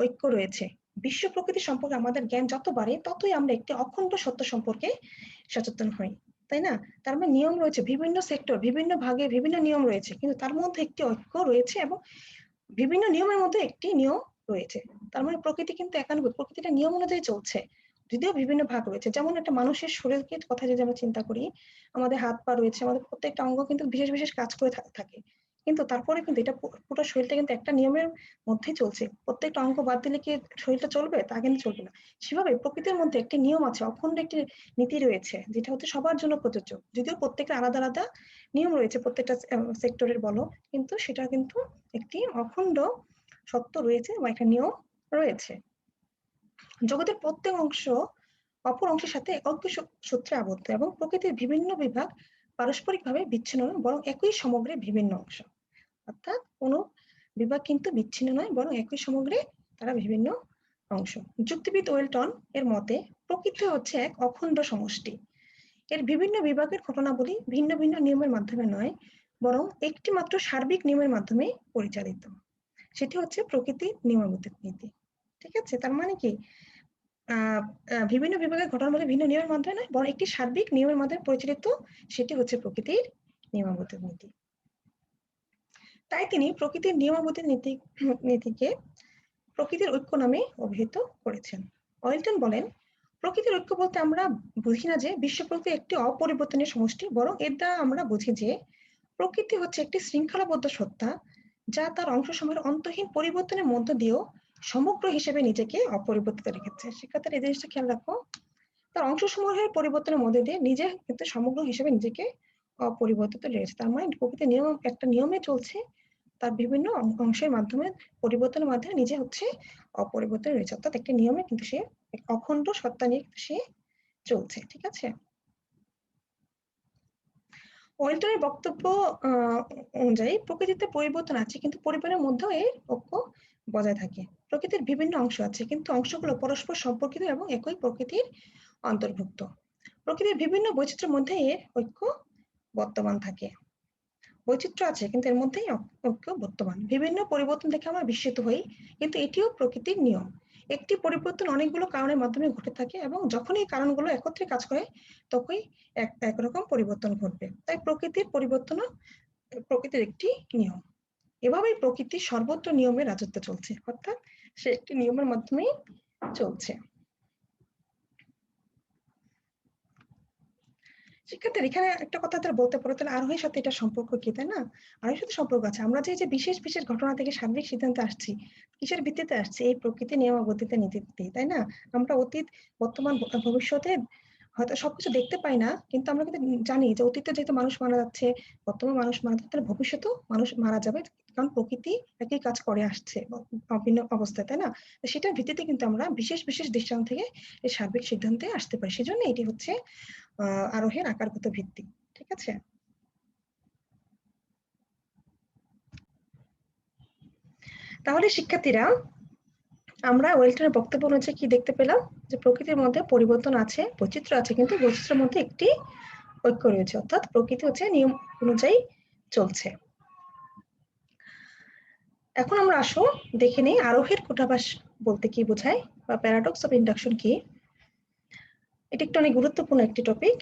ঐক্য রয়েছে। বিশ্ব প্রকৃতি সম্পর্কে আমাদের জ্ঞান যত বাড়ে ততই আমরা একটি অখণ্ড সত্য সম্পর্কে সচেতন হই, তাই না? তার মানে নিয়ম রয়েছে, বিভিন্ন সেক্টর, বিভিন্ন ভাগে বিভিন্ন নিয়ম রয়েছে, কিন্তু তার মধ্যে একটি ঐক্য রয়েছে এবং বিভিন্ন নিয়মের মধ্যে একটি নিয়ম রয়েছে। তার মানে প্রকৃতি কিন্তু একান্নবর্তী, প্রকৃতিটা নিয়ম অনুযায়ী চলছে, যদিও বিভিন্ন ভাগ রয়েছে। যেমন একটা মানুষের শরীরকে কথা যদি আমরা চিন্তা করি, আমাদের হাত পা রয়েছে, আমাদের প্রত্যেকটা অঙ্গ কিন্তু বিশেষ বিশেষ কাজ করে থাকে, কিন্তু তারপরে কিন্তু এটা পুরো শরীরটা কিন্তু একটা নিয়মের মধ্যেই চলছে। প্রত্যেকটা অঙ্গ বাদ দিলে কি শরীরটা চলবে? তা কিন্তু চলবে না। সেভাবে প্রকৃতির মধ্যে একটি নিয়ম আছে, অখণ্ড একটি নীতি রয়েছে, যেটা হচ্ছে সবার জন্য প্রযোজ্য। যদিও প্রত্যেকটা আলাদা আলাদা নিয়ম রয়েছে প্রত্যেকটা সেক্টরের বলো, কিন্তু সেটা কিন্তু একটি অখণ্ড সত্য রয়েছে বা একটা নিয়ম রয়েছে। জগতের প্রত্যেক অংশ অপর অংশের সাথে ঐক্য সূত্রে আবদ্ধ এবং প্রকৃতির বিভিন্ন বিভাগ পারস্পরিকভাবে বিচ্ছিন্ন নয়, বরং একই সমগ্রের বিভিন্ন অংশ। অর্থাৎ কোনো বিভাগ কিন্তু বিচ্ছিন্ন নয়, বরং একই সমগ্রে তারা বিভিন্ন অংশ। যুক্তিবিদ ওয়েলটন এর মতে প্রকৃতি হচ্ছে এক অখণ্ড সমষ্টি। এর বিভিন্ন বিভাগের ঘটনাবলী ভিন্ন ভিন্ন নিয়মের মাধ্যমে নয়, বরং একটি মাত্র সার্বিক নিয়মের মাধ্যমে পরিচালিত। সেটি হচ্ছে প্রকৃতির নিয়মাবর্তিত নীতি। ঠিক আছে? তার মানে কি বিভিন্ন বিভাগের ঘটনাবলী ভিন্ন নিয়মের মাধ্যমে নয়, বরং একটি সার্বিক নিয়মের মাধ্যমে পরিচালিত, সেটি হচ্ছে প্রকৃতির নিয়মাবর্তিত নীতি। তাই তিনি প্রকৃতির নিয়মাবর্তিত নীতিকে প্রকৃতির ঐক্য নামে অভিহিত করেছেন। ওয়েলটন বলেন, প্রকৃতির ঐক্য বলতে আমরা বুঝি না যে বিশ্ব প্রকৃতি একটি অপরিবর্তনীয় সমষ্টি, বরং এর দ্বারা আমরা বুঝি যে প্রকৃতি হচ্ছে একটি শৃঙ্খলাবদ্ধ সত্তা, যা তার অংশসমূহের অন্তহীন পরিবর্তনের মধ্য দিয়েও সমগ্র হিসেবে নিজেকে অপরিবর্তিত রেখেছে। শিক্ষার্থীরা এই জিনিসটা খেয়াল রাখো, তার অংশসমূহের পরিবর্তনের মধ্যে দিয়ে নিজে কিন্তু সমগ্র হিসেবে নিজেকে অপরিবর্তিত রেখেছে। তার মানে প্রকৃতির নিয়ম একটা নিয়মে চলছে, তার বিভিন্ন অংশের মাধ্যমে পরিবর্তনের মাধ্যমে নিজে হচ্ছে অপরিবর্তন রয়েছে। অর্থাৎ একটি নিয়মে কিন্তু সে অখণ্ড সত্তা নিয়ে সে চলছে। ঠিক আছে? ওয়েলটনের বক্তব্য অনুযায়ী প্রকৃতিতে পরিবর্তন আছে, কিন্তু পরিবারের মধ্যেও এর ঐক্য বজায় থাকে। প্রকৃতির বিভিন্ন অংশ আছে, কিন্তু অংশগুলো পরস্পর সম্পর্কিত এবং একই প্রকৃতির অন্তর্ভুক্ত। প্রকৃতির বিভিন্ন বৈচিত্র্যের মধ্যে এর ঐক্য বর্তমান থাকে। বৈচিত্র্য আছে, কিন্তু এর মধ্যেই ঐক্য বর্তমান। বিভিন্ন পরিবর্তন দেখে আমরা বিস্মিত হই, কিন্তু এটিও প্রকৃতির নিয়ম। একটি পরিবর্তন অনেকগুলো কারণের মাধ্যমে ঘটে থাকে এবং যখন এই কারণগুলো একত্রে কাজ করে তখনই একরকম পরিবর্তন ঘটবে। তাই প্রকৃতির পরিবর্তনও প্রকৃতির একটি নিয়ম। এভাবেই প্রকৃতির সর্বত্র নিয়মের রাজত্ব চলছে। অর্থাৎ সে একটি নিয়মের মাধ্যমেই চলছে। শিক্ষার্থীরা এখানে একটা কথা তারা বলতে পারো, তাহলে আরোহীর সাথে এটা সম্পর্ক কি, তাই না? আরোহীর সাথে সম্পর্ক আছে। আমরা যে বিশেষ বিশেষ ঘটনা থেকে সার্বিক সিদ্ধান্তে আসছি, কিসের ভিত্তিতে আসছি? এই প্রকৃতি নিয়মাবর্তিত নীতিতে, তাই না? আমরা অতীত, বর্তমান, ভবিষ্যতে হয়তো সবকিছু দেখতে পাই না, কিন্তু আমরা কিন্তু জানি যে অতীতে যেহেতু মানুষ মারা যাচ্ছে, বর্তমানে মানুষ মারা যাচ্ছে, তাহলে ভবিষ্যতেও মানুষ মারা যাবে, কারণ প্রকৃতি একই কাজ করে আসছে অভিন্ন অবস্থায়, তাই না? সেটার ভিত্তিতে কিন্তু আমরা বিশেষ বিশেষ দৃষ্টান্ত থেকে এই সার্বিক সিদ্ধান্তে আসতে পারি। সেজন্য এটি হচ্ছে আরোহের আকারগত ভিত্তি। ঠিক আছে? তাহলে শিক্ষার্থীরা, আমরা ওয়েলটনের বক্তব্য অনুযায়ী কি দেখতে পেলাম? যে প্রকৃতির মধ্যে পরিবর্তন আছে, বৈচিত্র্য আছে, কিন্তু বৈচিত্র্যের মধ্যে একটি ঐক্য রয়েছে, অর্থাৎ প্রকৃতি হচ্ছে নিয়ম অনুযায়ী চলছে। এখন আমরা আসো দেখে নেই আরোহের কূটাভাস বলতে কি বোঝায়, বা প্যারাডক্স অফ ইন্ডাকশন কি। এটি একটি অনেক গুরুত্বপূর্ণ একটি টপিক,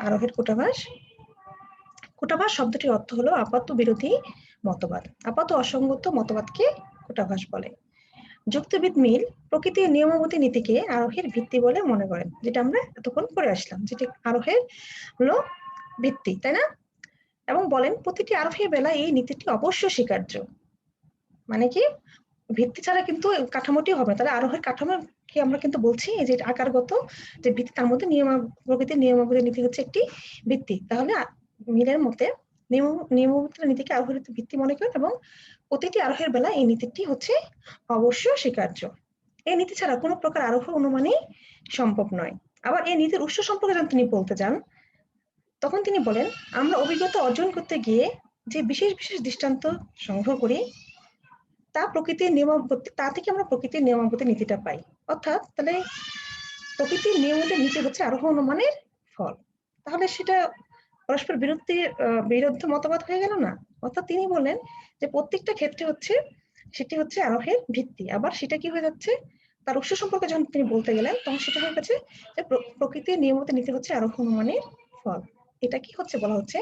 আরোহের কূটাভাস। কূটাভাস শব্দটির অর্থ হলো আপাত বিরোধী মতবাদ। আপাত অসঙ্গত মতবাদকে কূটাভাস বলে। যুক্তিবিদ মিল প্রকৃতির নিয়মাবতী নীতিকে আরোহের ভিত্তি বলে মনে করেন, যেটা আমরা এতক্ষণ করে আসলাম, যেটি আরোহের হলো ভিত্তি, তাই না? এবং বলেন প্রতিটি আরোহীর বেলা এই নীতিটি অবশ্য স্বীকার্য। মানে কি, ভিত্তি ছাড়া কিন্তু কাঠামোটি হবে। তাহলে আরোহের কাঠামো কি আমরা কিন্তু বলছি যে আকারগত যে ভিত্তি, তার মধ্যে প্রকৃতির নিয়মাবলী নীতি হচ্ছে একটি ভিত্তি। তাহলে মিলের মতে নিয়মাবলী নীতিকে আরোহের ভিত্তি মনে করেন, এবং প্রতিটি আরোহের বেলা এই নীতিটি হচ্ছে অবশ্য স্বীকার্য। এই নীতি ছাড়া কোনো প্রকার আরোহ অনুমানই সম্ভব নয়। আবার এই নীতির উৎস সম্পর্কে যখন তিনি বলতে যান, তখন তিনি বলেন আমরা অভিজ্ঞতা অর্জন করতে গিয়ে যে বিশেষ বিশেষ দৃষ্টান্ত সংগ্রহ করি, তা প্রকৃতির নিয়মাবলী, তা থেকে আমরা প্রকৃতির নিয়মাবলী নীতিটা পাই। অর্থাৎ তাহলে প্রকৃতির নিয়মাবলী নীতি হচ্ছে আরোহ অনুমানের ফল। তাহলে সেটা পরস্পর বিরুদ্ধ মতবাদ হয়ে গেল না? অর্থাৎ তিনি বললেন যে প্রত্যেকটা ক্ষেত্রে হচ্ছে সেটি হচ্ছে আরোহের ভিত্তি, আবার সেটা কি হয়ে যাচ্ছে, তার উৎস সম্পর্কে যখন তিনি বলতে গেলেন, তখন সেটা হয়ে গেছে যে প্রকৃতির নিয়মাবলী নীতি হচ্ছে আরোহ অনুমানের ফল। এটা কি হচ্ছে বলা হচ্ছে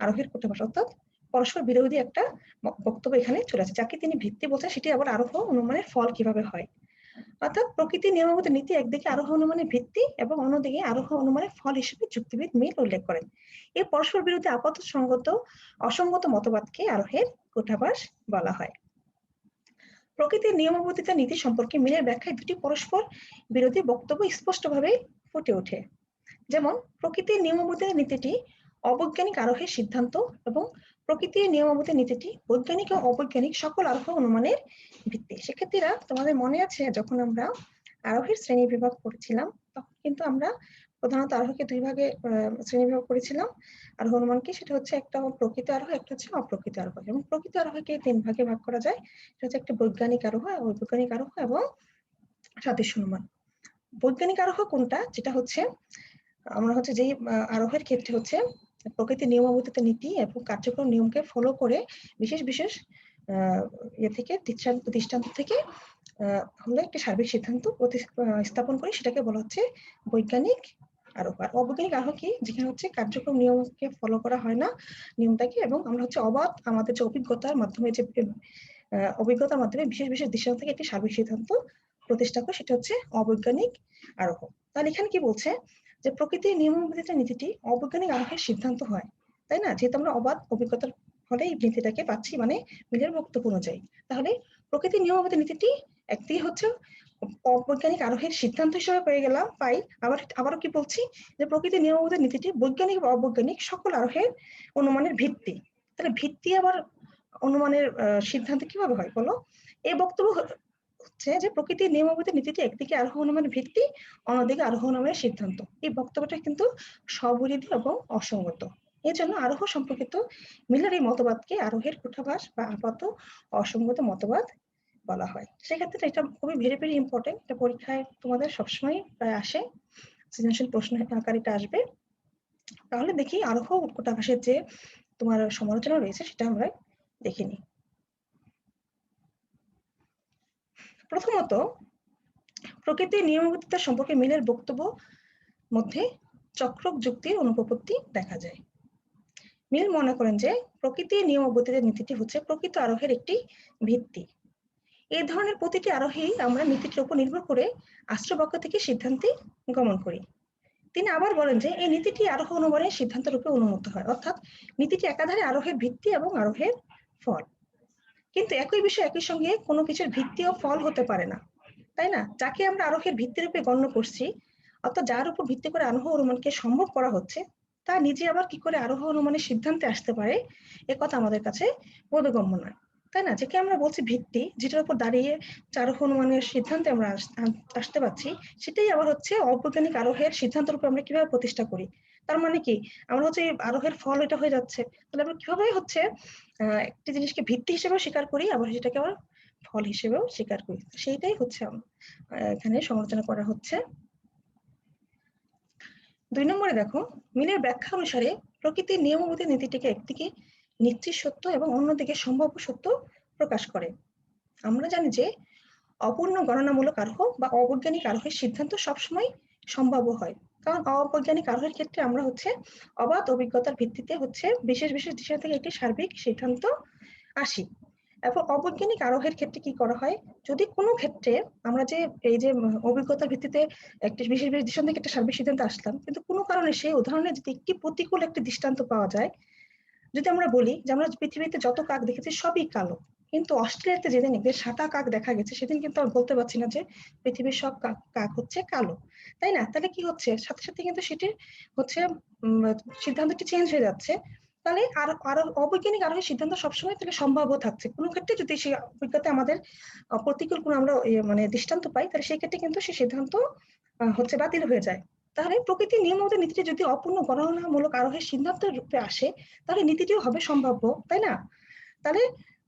আরোহের কূটাভাস। অর্থাৎ পরস্পর বিরোধী একটা বক্তব্য এখানে চলে আসে, যাকে তিনি ভিত্তি বলছেন, সেটি আবার আরোহ অনুমানের ফল কিভাবে হয়। অর্থাৎ প্রকৃতির নিয়মাবলী নীতি একদিকে আরোহ অনুমানের ভিত্তি এবং অন্যদিকে আরোহ অনুমানের ফল হিসেবে যুক্তিবিদ মিল উল্লেখ করেন। এই পরস্পর বিরোধী অসঙ্গত মতবাদকে আরোহের কূটাভাস বলা হয়। প্রকৃতির নিয়মাবর্তিত নীতি সম্পর্কে মিলের ব্যাখ্যায় দুটি পরস্পর বিরোধী বক্তব্য স্পষ্টভাবে ফুটে ওঠে। যেমন প্রকৃতির নিয়মাবর্তিত নীতিটি অবৈজ্ঞানিক আরোহের সিদ্ধান্ত, এবং প্রকৃতির নিয়মাবর্তিত নীতিটি বৈজ্ঞানিক ও অবৈজ্ঞানিক সকল আরোহ অনুমানের ভিত্তি। শিক্ষার্থীরা, তোমাদের মনে আছে যখন আমরা আরোহের শ্রেণী বিভাগ করেছিলাম, তখন কিন্তু আমরা প্রধানত আরোহকে দুই ভাগে শ্রেণী বিভাগ করেছিলাম। আরোহ অনুমানকে, সেটা হচ্ছে একটা প্রকৃত আরোহ, একটা হচ্ছে অপ্রকৃত আরোহ। এবং প্রকৃত আরোহকে তিন ভাগে ভাগ করা যায়। সেটা হচ্ছে একটা বৈজ্ঞানিক আরোহ, অবৈজ্ঞানিক আরোহ এবং সাদৃশ্য অনুমান। বৈজ্ঞানিক আরোহ কোনটা? যেটা হচ্ছে আমরা হচ্ছে যেই আরোহের ক্ষেত্রে হচ্ছে প্রকৃতির নিয়মাবর্তিত নীতি এবং কার্যক্রম নিয়মকে ফলো করে বিশেষ বিশেষ ইয়ে থেকে দৃষ্টান্ত থেকে হলো একটি সার্বিক সিদ্ধান্ত স্থাপন করি, সেটাকে বলা হচ্ছে বৈজ্ঞানিক আরোহ। আর অবৈজ্ঞানিক আরোহ কি? যেখানে হচ্ছে কার্যক্রম নিয়মকে ফলো করা হয় না, নিয়মটাকে, এবং আমরা হচ্ছে অবাধ আমাদের যে অভিজ্ঞতার মাধ্যমে বিশেষ বিশেষ দৃষ্টান্ত থেকে একটি সার্বিক সিদ্ধান্ত প্রতিষ্ঠা করে, সেটা হচ্ছে অবৈজ্ঞানিক আরোহ। তাহলে এখানে কি বলছে যে প্রকৃতির নিয়মাবর্তিত নীতিটি অবৈজ্ঞানিক আরোহের সিদ্ধান্ত হয়, তাই না? যেহেতু আমরা অবাধ অভিজ্ঞতার ফলে এই নীতিটাকে পাচ্ছি, মানে মিলের বক্তব্য অনুযায়ী। তাহলে প্রকৃতির নিয়মাবর্তিত নীতিটি একদিকে হচ্ছে অবৈজ্ঞানিক আরোহের সিদ্ধান্ত হিসেবে পেয়ে গেলাম, পাই। আবারও কি বলছি যে প্রকৃতির নিয়মাবর্তিত নীতিটি বৈজ্ঞানিক বা অবৈজ্ঞানিক সকল আরোহের অনুমানের ভিত্তি। তাহলে ভিত্তি আবার অনুমানের সিদ্ধান্ত কিভাবে হয় বলো? এই বক্তব্য হচ্ছে যে প্রকৃতির নিয়মাবর্তিত নীতিটি একদিকে আরোহ অনুমানের ভিত্তি, অন্যদিকে আরোহ অনুমানের সিদ্ধান্ত। এই বক্তব্যটা কিন্তু স্ববিরোধী এবং অসঙ্গত। এই জন্য আরোহ সম্পর্কিত মিলের এই মতবাদকে আরোহের কূটাভাস বা আপাত অসঙ্গত মতবাদ বলা হয়। সেক্ষেত্রে এটা খুবই ভেরি ভেরি ইম্পর্টেন্ট। এটা পরীক্ষায় তোমাদের সবসময় প্রায় আসে, সৃজনশীল প্রশ্ন আকারে এটা আসবে। তাহলে দেখি আরোহ কূটাভাসের যে তোমার সমালোচনা রয়েছে সেটা আমরা দেখে নিই। প্রথমত, প্রকৃতির নিয়মাবর্তিতা সম্পর্কে মিলের বক্তব্য মধ্যে চক্রক যুক্তির অনুপপত্তি দেখা যায়। মিল মনে করেন যে প্রকৃতির নিয়মাবর্তিত নীতিটি হচ্ছে প্রকৃত আরোহের একটি ভিত্তি। এই ধরনের প্রতিটি আরোহী আমরা নীতিটির উপর নির্ভর করে আশ্রবক্ষ থেকে সিদ্ধান্তে গমন করি। তিনি আবার বলেন যে এই নীতিটি আরোহ অনুমানের সিদ্ধান্ত রূপে অনুমত হয়, অর্থাৎ নীতিটি একাধারে আরোহের ভিত্তি এবং আরোহের ফল। কিন্তু একই বিষয় একই সঙ্গে কোনো কিছুর ভিত্তি ও ফল হতে পারে না, তাই না? যাকে আমরা আরোহের ভিত্তি রূপে গণ্য করছি, অর্থাৎ যার উপর ভিত্তি করে আরোহ অনুমানকে সম্ভব করা হচ্ছে, তা নিজে আবার কি করে আরোহ অনুমানের সিদ্ধান্তে আসতে পারে, এ কথা আমাদের কাছে বোধগম্য নয়, তাই না? যাকে আমরা বলছি ভিত্তি, যেটার উপর দাঁড়িয়ে আরোহ অনুমানের সিদ্ধান্তে আমরা আসতে পারছি, সেটাই আবার হচ্ছে অবৈজ্ঞানিক আরোহের সিদ্ধান্তের উপর আমরা কিভাবে প্রতিষ্ঠা করি। তার মানে কি, আমরা হচ্ছে আরোহের ফল এটা হয়ে যাচ্ছে, তাহলে আমরা কিভাবে হচ্ছে একটি জিনিসকে ভিত্তি হিসেবেও স্বীকার করি, আবার সেটাকে আবার ফল হিসেবেও স্বীকার করি। সেইটাই হচ্ছে এখানে সমালোচনা করা হচ্ছে। ২ নম্বরে দেখো, মিলের ব্যাখ্যা অনুসারে প্রকৃতির নিয়মাবলী নীতিটিকে একদিকে নিশ্চিত সত্য এবং অন্যদিকে সম্ভাব্য সত্য প্রকাশ করে। আমরা জানি যে অপূর্ণ গণনামূলক আরোহ বা অবৈজ্ঞানিক আরোহের সিদ্ধান্ত সবসময় সম্ভাব্য হয়, কারণ অবৈজ্ঞানিক আরোহের ক্ষেত্রে আমরা হচ্ছে অবাধ অভিজ্ঞতার ভিত্তিতে হচ্ছে বিশেষ বিশেষ দিশা থেকে একটি সার্বিক সিদ্ধান্ত আসি। এবং অবৈজ্ঞানিক আরোহের ক্ষেত্রে কি করা হয়, যদি কোনো ক্ষেত্রে আমরা যে এই যে অভিজ্ঞতার ভিত্তিতে একটি বিশেষ বিশেষ দৃষ্টান্ত থেকে একটা সার্বিক সিদ্ধান্তে আসলাম, কিন্তু কোনো কারণে সেই উদাহরণে যদি একটি প্রতিকূল একটি দৃষ্টান্ত পাওয়া যায়, যদি আমরা বলি যে আমরা পৃথিবীতে যত কাক দেখেছি সবই কালো, কিন্তু অস্ট্রেলিয়াতে যেদিন সাদা কাক দেখা গেছে, সেদিন কিন্তু আমরা বলতে পারছি না যে পৃথিবীর সব কাক হচ্ছে কালো, তাই না? তাহলে কি হচ্ছে, সাথে সাথে কিন্তু সেটি হচ্ছে সিদ্ধান্তটি চেঞ্জ হয়ে যাচ্ছে। তাহলে আরো অবৈজ্ঞানিক আরোহের সিদ্ধান্ত সবসময় তাহলে সম্ভাব্য থাকছে। কোনো ক্ষেত্রে যদি সেই অভিজ্ঞতা আমাদের প্রতিকূল কোনো আমরা মানে দৃষ্টান্ত পাই, তাহলে সেই ক্ষেত্রে কিন্তু সেই সিদ্ধান্ত হচ্ছে বাতিল হয়ে যায়। তাহলে প্রকৃতির নিয়মমত নীতিটি যদি অপূর্ণ গণনামূলক আরোহের সিদ্ধান্তের রূপে আসে, তাহলে নীতিটিও হবে সম্ভাব্য, তাই না? তাহলে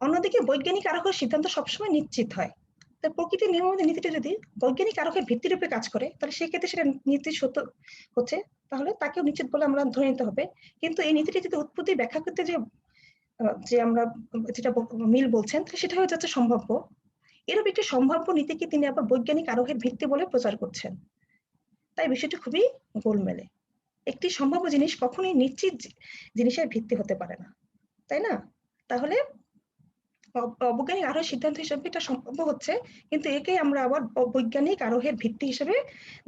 অন্যদিকে বৈজ্ঞানিক আরোহের সিদ্ধান্ত সবসময় নিশ্চিত হয়। তাই প্রকৃতির নিয়মমত নীতিটি যদি বৈজ্ঞানিক আরোহের ভিত্তিরূপে কাজ করে, তাহলে সেই ক্ষেত্রে সেটা নীতি সত্য হচ্ছে, তাহলে তাকেও নিশ্চিত বলে আমরা ধরে নিতে হবে। কিন্তু এই নীতিটি যদি উৎপত্তি ব্যাখ্যা করতে যে আমরা যেটা মিল বলছেন, সেটা হয়ে যাচ্ছে সম্ভাব্য। এরূপ একটি সম্ভাব্য নীতিকে তিনি আবার বৈজ্ঞানিক আরোহের ভিত্তি বলে প্রচার করছেন। তাই বিষয়টি খুবই গোলমেলে। একটি সম্ভাব্য জিনিস কখনোই নিশ্চিত জিনিসের ভিত্তি হতে পারে না, তাই না? তাহলে অবৈজ্ঞানিক আরোহের সিদ্ধান্ত হিসেবে এটা সম্ভাব্য হচ্ছে, কিন্তু একেই আমরা আবার বৈজ্ঞানিক আরোহের ভিত্তি হিসেবে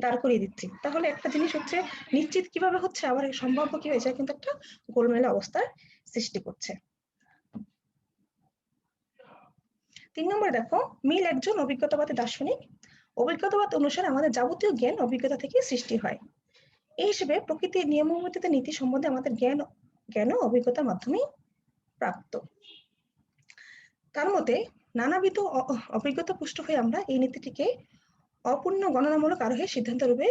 দাঁড় করিয়ে দিচ্ছি। তাহলে একটা জিনিস হচ্ছে নিশ্চিত কিভাবে হচ্ছে, আবার সম্ভাব্য কি হয়েছে, কিন্তু একটা গোলমেলে অবস্থার সৃষ্টি করছে। ৩ নম্বরে দেখো, মিল একজন অভিজ্ঞতাবাদী দার্শনিক। অভিজ্ঞতাবাদ অনুসারে আমাদের যাবতীয় জ্ঞান অভিজ্ঞতা থেকে সৃষ্টি হয়। এই হিসেবে প্রকৃতির নিয়মাবলীতে নীতি সম্বন্ধে আমাদের জ্ঞান ও অভিজ্ঞতার মাধ্যমেই প্রাপ্ত। তার মতে নানাবিধ অভিজ্ঞতা পুষ্ট হয়ে আমরা এই নীতিটিকে অপূর্ণ গণনামূলক আরোহের সিদ্ধান্ত রূপে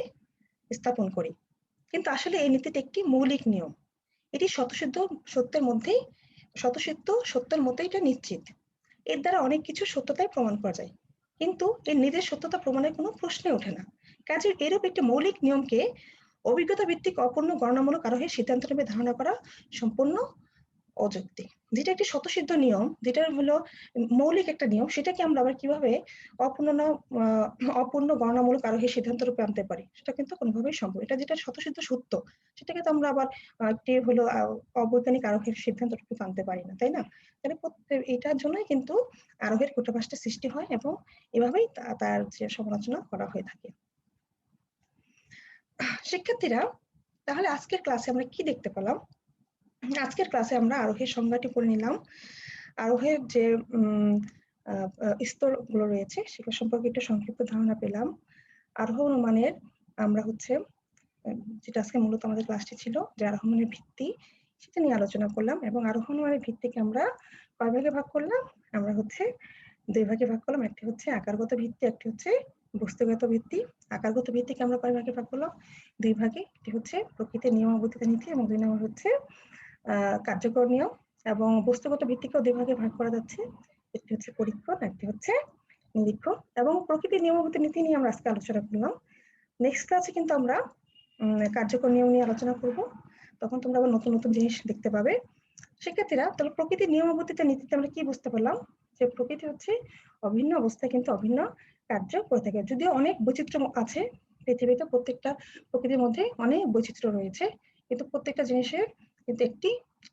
স্থাপন করি। কিন্তু আসলে এই নীতিটি একটি মৌলিক নিয়ম। এটি স্বতঃসিদ্ধ সত্যের মধ্যে এটা নিশ্চিত। এর দ্বারা অনেক কিছু সত্যতায় প্রমাণ করা যায়, কিন্তু এর নিজের সত্যতা প্রমাণের কোনো প্রশ্নে ওঠে না। কাজেই এরূপ একটি মৌলিক নিয়মকে অভিজ্ঞতা ভিত্তিক অপূর্ণ গণনামূলক আরোহের সিদ্ধান্ত রূপে ধারণা করা সম্পূর্ণ অযৌক্তিক। যেটা একটি স্বতঃসিদ্ধ নিয়ম, যেটা হলো মৌলিক একটা নিয়ম, সেটাকে আমরা আবার কিভাবে অপূর্ণ গণনামূলক আরোহের সিদ্ধান্ত রূপে আনতে পারি, সেটা কিন্তু কোনোভাবেই সম্ভব। এটা যেটা স্বতঃসিদ্ধ সত্য, সেটাকে তো আমরা আবার একটি হলো অবৈজ্ঞানিক আরোহের সিদ্ধান্ত রূপে আনতে পারি না, তাই না? তাহলে এটার জন্যই কিন্তু আরোহের কূটভাষ্যের সৃষ্টি হয়, এবং এভাবেই তার যে সমালোচনা করা হয়ে থাকে। শিক্ষার্থীরা, তাহলে আজকের ক্লাসে আমরা কি দেখতে পেলাম? আজকের ক্লাসে আমরা আরোহের সংজ্ঞাটি পড়ে নিলাম। আরোহের যে স্তরগুলো রয়েছে সেগুলো সম্পর্কে একটু সংক্ষিপ্ত ধারণা পেলাম। আরোহ অনুমানের আমরা হচ্ছে যেটা আজকে মূলত আমাদের ক্লাসটি ছিল, যে আরোহ অনুমানের ভিত্তি, সেটা নিয়ে আলোচনা করলাম। এবং আরোহ অনুমানের ভিত্তিকে আমরা কয় ভাগে ভাগ করলাম? আমরা হচ্ছে 2 ভাগে ভাগ করলাম। একটি হচ্ছে আকারগত ভিত্তি, একটি হচ্ছে বস্তুগত ভিত্তি। আকারগত ভিত্তিকে আমরা কয় ভাগে ভাগ করলাম? 2 ভাগে। একটি হচ্ছে প্রকৃতির নিয়মাবর্তিত নীতি, এবং 2 নম্বর হচ্ছে কার্যকর নিয়ম। এবং বস্তুগত ভিত্তিকেও 2 ভাগে ভাগ করা যাচ্ছে, একটি হচ্ছে পরীক্ষণ, একটি হচ্ছে নিরীক্ষণ। এবং প্রকৃতির নিয়মাবর্তিত নীতি নিয়ে আমরা আজকে আলোচনা করলাম। নেক্সট ক্লাসে কিন্তু আমরা কার্যকর নিয়ম নিয়ে আলোচনা করব। তখন তোমরা আবার নতুন নতুন জিনিস দেখতে পাবে। শিক্ষার্থীরা, তাহলে প্রকৃতির নিয়মাবর্তিত নীতিতে আমরা কি বুঝতে পারলাম? যে প্রকৃতি হচ্ছে অভিন্ন অবস্থায় কিন্তু অভিন্ন কার্য করে থাকে। যদিও অনেক বৈচিত্র্য আছে পৃথিবীতে, প্রত্যেকটা প্রকৃতির মধ্যে অনেক বৈচিত্র্য রয়েছে, কিন্তু প্রত্যেকটা জিনিসের কিন্তু একটি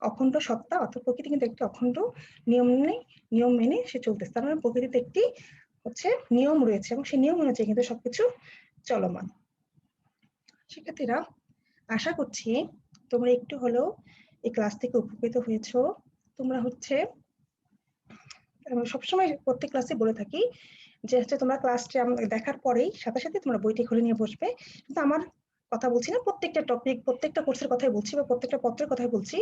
অখণ্ড সত্তা অর্থাৎ প্রকৃতি কিন্তু একটি অখণ্ড নিয়ম মেনে সে চলতেছে। তার মানে প্রকৃতিতে একটি হচ্ছে নিয়ম রয়েছে এবং সেই নিয়ম অনুযায়ী কিন্তু সবকিছু চলমান। শিক্ষার্থীরা, আশা করছি তোমরা একটু হলেও এই ক্লাস থেকে উপকৃত হয়েছো। তোমরা হচ্ছে সবসময় প্রত্যেক ক্লাসে বলে থাকি যে হচ্ছে তোমরা ক্লাসটা দেখার পরেই সাথে সাথে তোমরা বইটি খুলে নিয়ে বসবে। কিন্তু আমার কথা বলছি না প্রত্যেকটা টপিক, প্রত্যেকটা কোর্সের কথাই বলছি বা প্রত্যেকটা পত্রের কথাই বলছি।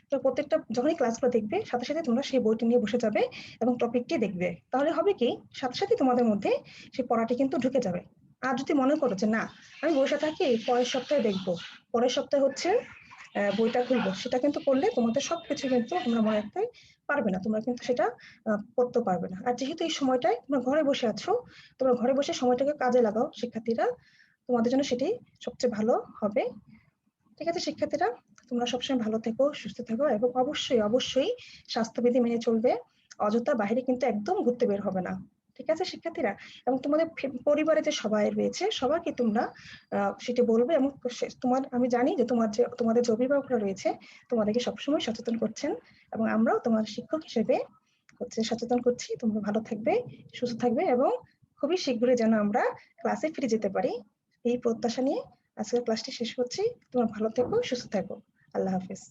তো প্রত্যেকটা যখনই ক্লাসগুলো দেখবে সাথে সাথে তোমরা সেই বইটি নিয়ে বসে যাবে এবং টপিকটি দেখবে। তাহলে হবে কি সাথে সাথে তোমাদের মধ্যে সেই পড়াটি কিন্তু ঢুকে যাবে। আর যদি মনে করো যে না আমি বসে থাকি পরের সপ্তাহে দেখবো, পরের সপ্তাহে হচ্ছে বইটা খুলবো, সেটা কিন্তু করলে তোমাদের সবকিছু কিন্তু তোমরা মনে রাখতে পারবে না, তোমরা কিন্তু সেটা করতে পারবে না। আর যেহেতু এই সময়টায় তোমরা ঘরে বসে আছো, তোমরা ঘরে বসে সময়টাকে কাজে লাগাও শিক্ষার্থীরা, তোমাদের জন্য সেটি সবচেয়ে ভালো হবে। ঠিক আছে শিক্ষার্থীরা, তোমরা সবসময় ভালো থেকো, সুস্থ থেকো এবং অবশ্যই অবশ্যই স্বাস্থ্যবিধি মেনে চলবে। অযথা বাইরে কিন্তু একদম ঘুরতে বের হবে না। ঠিক আছে শিক্ষার্থীরা, এবং তোমাদের পরিবারে যে সবাই রয়েছে সবাইকে তোমরা সেটা বলবে এবং আমি জানি যে তোমাদের যে অভিভাবকরা রয়েছে তোমাদেরকে সবসময় সচেতন করছেন এবং আমরাও তোমার শিক্ষক হিসেবে হচ্ছে সচেতন করছি। তোমরা ভালো থাকবে, সুস্থ থাকবে এবং খুবই শীঘ্রই যেন আমরা ক্লাসে ফিরে যেতে পারি এই প্রত্যাশা নিয়ে আজকের ক্লাসটি শেষ করছি। তোমরা ভালো থেকো, সুস্থ থাকো। আল্লাহ হাফেজ।